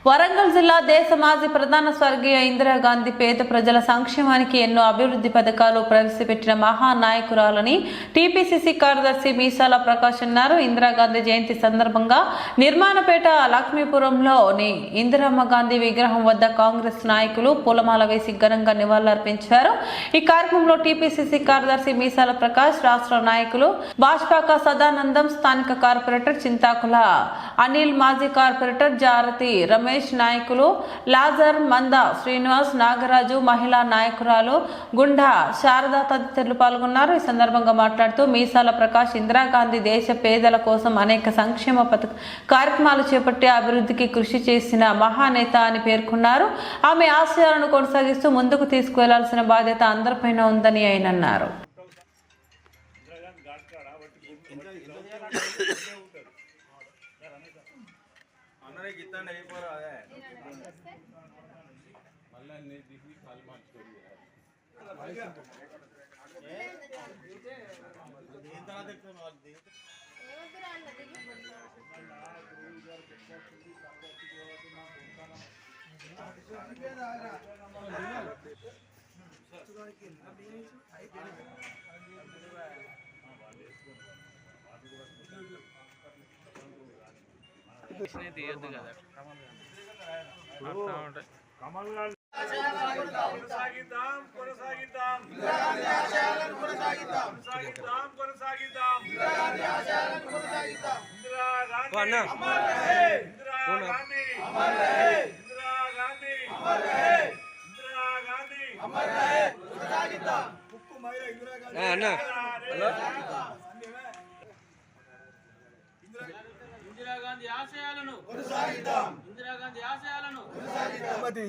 వరంగల్ జిల్లా దేశ మాజీ ప్రధాన స్వర్గీయ ఇందిరాగాంధీ పేద ప్రజల సంక్షేమానికి ఎన్నో అభివృద్ధి పథకాలు ప్రవేశపెట్టిన మహానాయకురాలని టీపీసీసీ కార్యదర్శి మీసాల ప్రకాష్ అన్నారు. ఇందిరాగాంధీ జయంతి సందర్భంగా నిర్మాణపేట లక్ష్మీపురంలోని ఇందిరమ్మ గాంధీ విగ్రహం వద్ద కాంగ్రెస్ నాయకులు పూలమాల వేసి ఘనంగా నివాళులర్పించారు. ఈ కార్యక్రమంలో టీపీసీసీ కార్యదర్శి మీసాల ప్రకాష్, రాష్ట్ర నాయకులు భాష్పాక సదానందం, స్థానిక కార్పొరేటర్ చింతాకుల అనిల్, మాజీ కార్పొరేటర్ జారతి రమేష్, నాయకులు లాజర్, మంద శ్రీనివాస్, నాగరాజు, మహిళా నాయకురాలు గుండా శారద తదితరులు పాల్గొన్నారు. ఈ సందర్భంగా మాట్లాడుతూ మీసాల ప్రకాష్ ఇందిరాగాంధీ దేశ పేదల కోసం అనేక సంక్షేమ కార్యక్రమాలు చేపట్టి అభివృద్ధికి కృషి చేసిన మహానేత అని పేర్కొన్నారు. ఆమె ఆశయాలను కొనసాగిస్తూ ముందుకు తీసుకువెళ్లాల్సిన బాధ్యత అందరిపైన ఉందని ఆయన అన్నారు.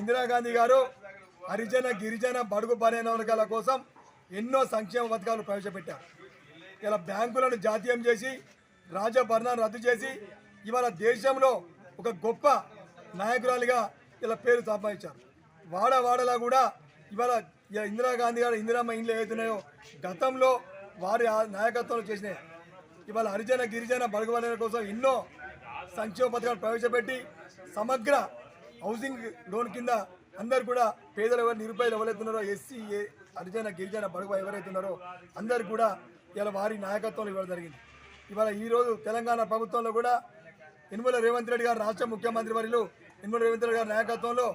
ఇందిరాగాంధీ గారు హరిజన గిరిజన బడుగు బలైన వర్గాల కోసం ఎన్నో సంక్షేమ పథకాలు ప్రవేశపెట్టారు. ఇలా బ్యాంకులను జాతీయం చేసి రాజభరణాన్ని రద్దు చేసి ఇవాళ దేశంలో ఒక గొప్ప నాయకురాలిగా ఇలా పేరు సంపాదించారు. వాడవాడలా కూడా ఇవాళ ఇందిరాగాంధీ గారు ఇందిరమ్మ ఇండ్లు ఏదైతున్నాయో గతంలో వారి నాయకత్వంలో చేసినాయి. ఇవాళ హరిజన గిరిజన బడుగు బలైన కోసం ఎన్నో సంక్షేమ పథకాలు ప్రవేశపెట్టి సమగ్ర హౌసింగ్ లోన్ కింద అందరు కూడా పేదలు ఎవరు నిరుపేదలు ఎవరైతున్నారో ఎస్సీ హరిజన గిరిజన బడుగు ఎవరైతున్నారో అందరు కూడా ఇలా వారి నాయకత్వంలో ఇవ్వడం జరిగింది. ఇవాళ ఈరోజు తెలంగాణ ప్రభుత్వంలో కూడా యనమల రేవంత్ రెడ్డి గారు రాష్ట్ర ముఖ్యమంత్రి వర్యులు యనమల రేవంత్ రెడ్డి గారి నాయకత్వంలో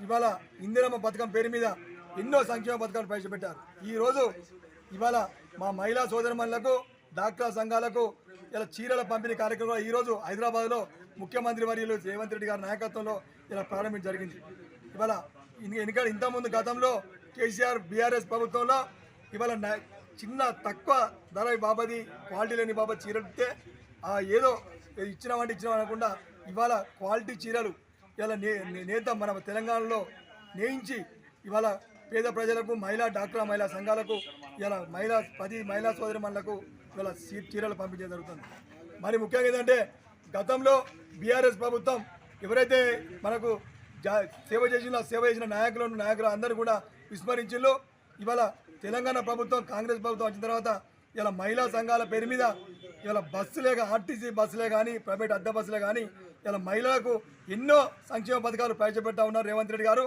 ఇవాళ ఇందిరమ్మ పథకం పేరు మీద ఎన్నో సంక్షేమ పథకాలు ప్రవేశపెట్టారు. ఈరోజు ఇవాళ మా మహిళా సోదరిమణులకు, డాక్టర్ సంఘాలకు ఇలా చీరల పంపిణీ కార్యక్రమం ఈరోజు హైదరాబాద్లో ముఖ్యమంత్రి వర్యులు రేవంత్ రెడ్డి గారి నాయకత్వంలో ఇలా ప్రారంభించడం జరిగింది. ఇవాళ ఇంతకుముందు గతంలో కేసీఆర్ బీఆర్ఎస్ ప్రభుత్వంలో ఇవాళ చిన్న తక్కువ ధర బాబది క్వాలిటీ లేని బాబా చీరలు ఇస్తే ఏదో ఇచ్చినామంటే అనకుండా ఇవాళ క్వాలిటీ చీరలు ఇవాళ నేత మన తెలంగాణలో నేయించి ఇవాళ పేద ప్రజలకు, డాక్టర్ మహిళా సంఘాలకు ఇలా 10 మహిళా సోదరిమణులకు ఇవాళ చీరలు పంపించడం జరుగుతుంది. మరి ముఖ్యంగా ఏంటంటే గతంలో బీఆర్ఎస్ ప్రభుత్వం ఎవరైతే మనకు సేవ చేసిన నాయకులు అందరూ కూడా విస్మరించిళ్ళు. ఇవాళ తెలంగాణ ప్రభుత్వం, కాంగ్రెస్ ప్రభుత్వం వచ్చిన తర్వాత ఇలా మహిళా సంఘాల పేరు మీద ఇలా బస్సులే, ఆర్టీసీ బస్సులే కానీ, ప్రైవేట్ అద్దె బస్సులే కానీ ఇలా మహిళలకు ఎన్నో సంక్షేమ పథకాలు ప్రవేశపెట్టా ఉన్నారు రేవంత్ రెడ్డి గారు.